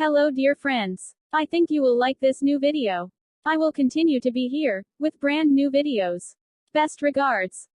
Hello dear friends. I think you will like this new video. I will continue to be here, with brand new videos. Best regards.